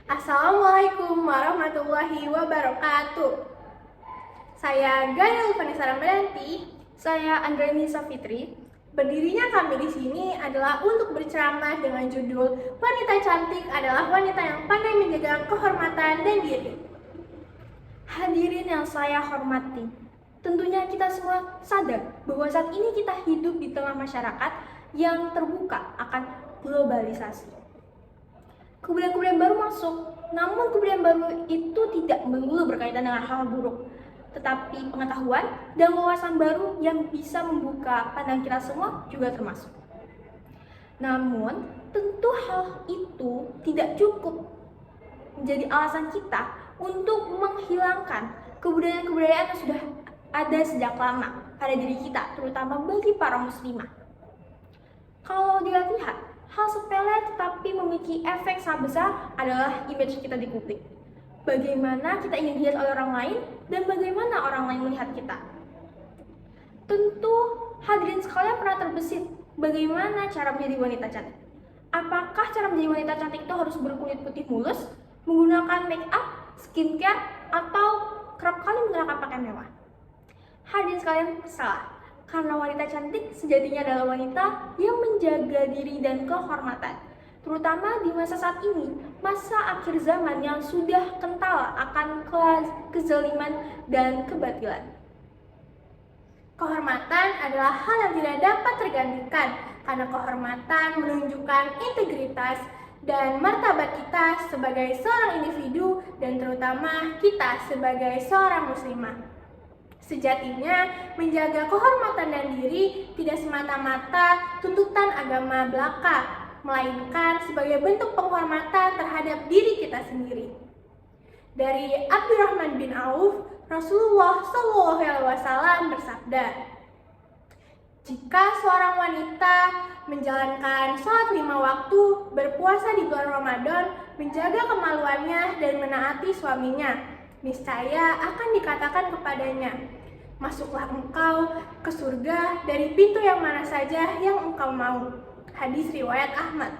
Assalamualaikum warahmatullahi wabarakatuh. Saya Gaya Vanessa Ramadanti. Saya Andrani Safitri. Berdirinya kami di sini adalah untuk berceramah dengan judul Wanita Cantik adalah wanita yang pandai menjaga kehormatan dan diri. Hadirin yang saya hormati, tentunya kita semua sadar bahwa saat ini kita hidup di tengah masyarakat yang terbuka akan globalisasi. Kebudayaan baru masuk, namun kebudayaan baru itu tidak melulu berkaitan dengan hal buruk, tetapi pengetahuan dan wawasan baru yang bisa membuka pandang kita semua juga termasuk. Namun, tentu hal itu tidak cukup menjadi alasan kita untuk menghilangkan kebudayaan-kebudayaan yang sudah ada sejak lama pada diri kita, terutama bagi para muslimah. Kalau dilihat, hal sepele tetapi memiliki efek sangat besar adalah image kita di publik. Bagaimana kita ingin dilihat oleh orang lain dan bagaimana orang lain melihat kita. Tentu hadirin sekalian pernah terbesit bagaimana cara menjadi wanita cantik. Apakah cara menjadi wanita cantik itu harus berkulit putih mulus, menggunakan make up, skincare, atau kerap kali menggunakan pakaian mewah? Hadirin sekalian salah, karena wanita cantik sejatinya adalah wanita yang menjaga diri dan kehormatan, terutama di masa saat ini, masa akhir zaman yang sudah kental akan kezaliman dan kebatilan. Kehormatan adalah hal yang tidak dapat tergantikan, karena kehormatan menunjukkan integritas dan martabat kita sebagai seorang individu dan terutama kita sebagai seorang muslimah. Sejatinya, menjaga kehormatan dan diri tidak semata-mata tuntutan agama belaka, melainkan sebagai bentuk penghormatan terhadap diri kita sendiri. Dari Abdurrahman bin Auf, Rasulullah SAW bersabda, "Jika seorang wanita menjalankan sholat 5 waktu, berpuasa di bulan Ramadan, menjaga kemaluannya dan menaati suaminya, niscaya akan dikatakan kepadanya, masuklah engkau ke surga dari pintu yang mana saja yang engkau mau." Hadis riwayat Ahmad.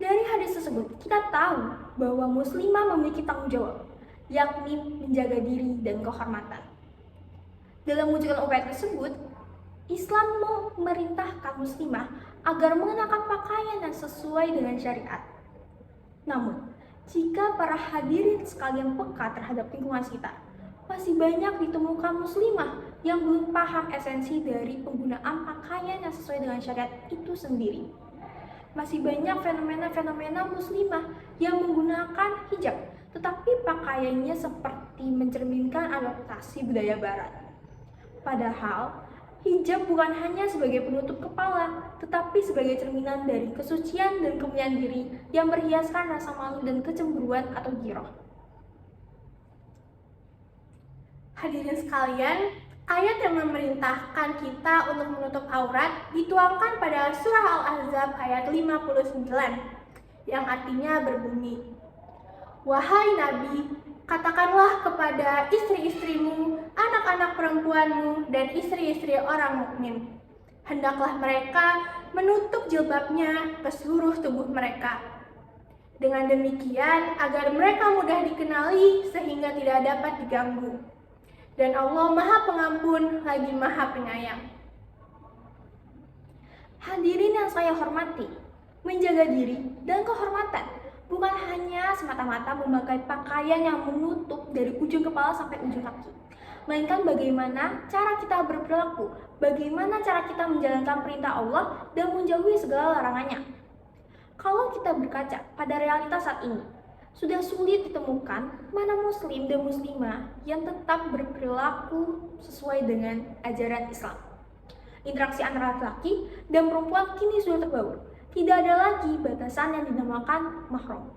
Dari hadis tersebut, kita tahu bahwa muslimah memiliki tanggung jawab, yakni menjaga diri dan kehormatan. Dalam mewujudkan upaya tersebut, Islam memerintahkan muslimah agar mengenakan pakaian yang sesuai dengan syariat. Namun, jika para hadirin sekalian peka terhadap lingkungan sekitar, masih banyak ditemukan muslimah yang belum paham esensi dari penggunaan pakaian yang sesuai dengan syariat itu sendiri. Masih banyak fenomena-fenomena muslimah yang menggunakan hijab, tetapi pakaiannya seperti mencerminkan adaptasi budaya barat. Padahal, hijab bukan hanya sebagai penutup kepala, tetapi sebagai cerminan dari kesucian dan kemuliaan diri yang berhiaskan rasa malu dan kecemburuan atau ghirah. Hadirin sekalian, ayat yang memerintahkan kita untuk menutup aurat dituangkan pada surah Al-Ahzab ayat 59 yang artinya berbunyi, "Wahai Nabi, katakanlah kepada istri-istrimu, anak-anak perempuanmu, dan istri-istri orang mukmin, hendaklah mereka menutup jilbabnya ke seluruh tubuh mereka. Dengan demikian, agar mereka mudah dikenali sehingga tidak dapat diganggu. Dan Allah Maha Pengampun lagi Maha Penyayang." Hadirin yang saya hormati, menjaga diri dan kehormatan bukan hanya semata-mata memakai pakaian yang menutup dari ujung kepala sampai ujung kaki, melainkan bagaimana cara kita berperilaku, bagaimana cara kita menjalankan perintah Allah dan menjauhi segala larangannya. Kalau kita berkaca pada realitas saat ini, sudah sulit ditemukan mana muslim dan muslimah yang tetap berperilaku sesuai dengan ajaran Islam. Interaksi antara laki-laki dan perempuan kini sudah terbaur. Tidak ada lagi batasan yang dinamakan mahram.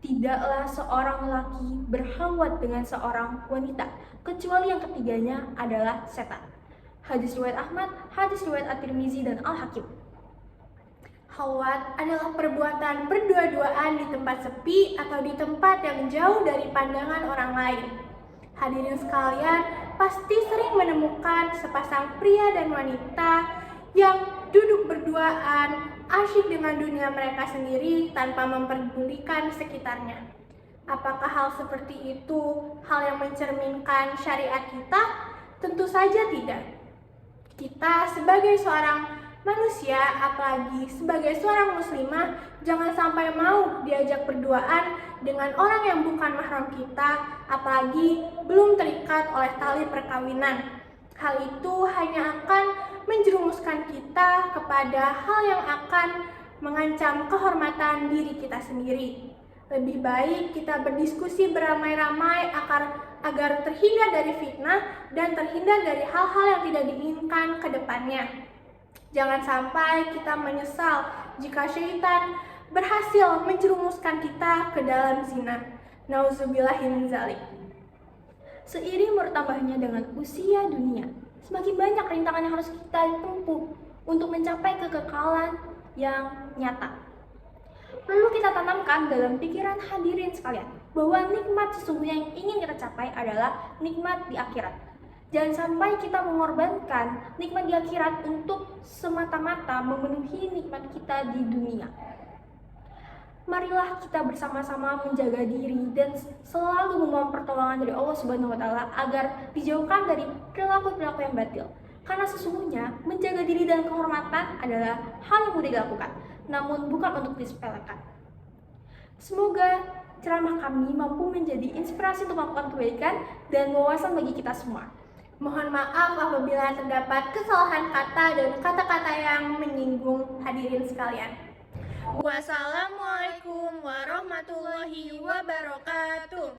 Tidaklah seorang laki berkhawat dengan seorang wanita, kecuali yang ketiganya adalah setan. Hadis riwayat Ahmad, hadis riwayat At-Tirmizi dan Al-Hakim. Khawat adalah perbuatan berdua-duaan di tempat sepi atau di tempat yang jauh dari pandangan orang lain. Hadirin sekalian, pasti sering menemukan sepasang pria dan wanita yang duduk berduaan, asyik dengan dunia mereka sendiri tanpa memperdulikan sekitarnya. Apakah hal seperti itu hal yang mencerminkan syariat kita? Tentu saja tidak. Kita sebagai seorang manusia, apalagi sebagai seorang muslimah, jangan sampai mau diajak berduaan dengan orang yang bukan mahram kita, apalagi belum terikat oleh tali perkawinan. Hal itu hanya akan menjerumuskan kita kepada hal yang akan mengancam kehormatan diri kita sendiri. Lebih baik kita berdiskusi beramai-ramai agar terhindar dari fitnah dan terhindar dari hal-hal yang tidak diinginkan ke depannya. Jangan sampai kita menyesal jika syaitan berhasil menjerumuskan kita ke dalam zina. Nauzubillahi min dzalik. Seiring bertambahnya dengan usia dunia, semakin banyak rintangan yang harus kita tempuh untuk mencapai kekekalan yang nyata. Perlu kita tanamkan dalam pikiran hadirin sekalian bahwa nikmat sesungguhnya yang ingin kita capai adalah nikmat di akhirat. Jangan sampai kita mengorbankan nikmat di akhirat untuk semata-mata memenuhi nikmat kita di dunia. Marilah kita bersama-sama menjaga diri dan selalu memohon pertolongan dari Allah Subhanahu wa taala agar dijauhkan dari perilaku-perilaku yang batil. Karena sesungguhnya menjaga diri dan kehormatan adalah hal yang mudah dilakukan, namun bukan untuk disepelekan. Semoga ceramah kami mampu menjadi inspirasi untuk melakukan kebaikan dan wawasan bagi kita semua. Mohon maaf apabila terdapat kesalahan kata dan kata-kata yang menyinggung hadirin sekalian. Wassalamualaikum warahmatullahi wabarakatuh.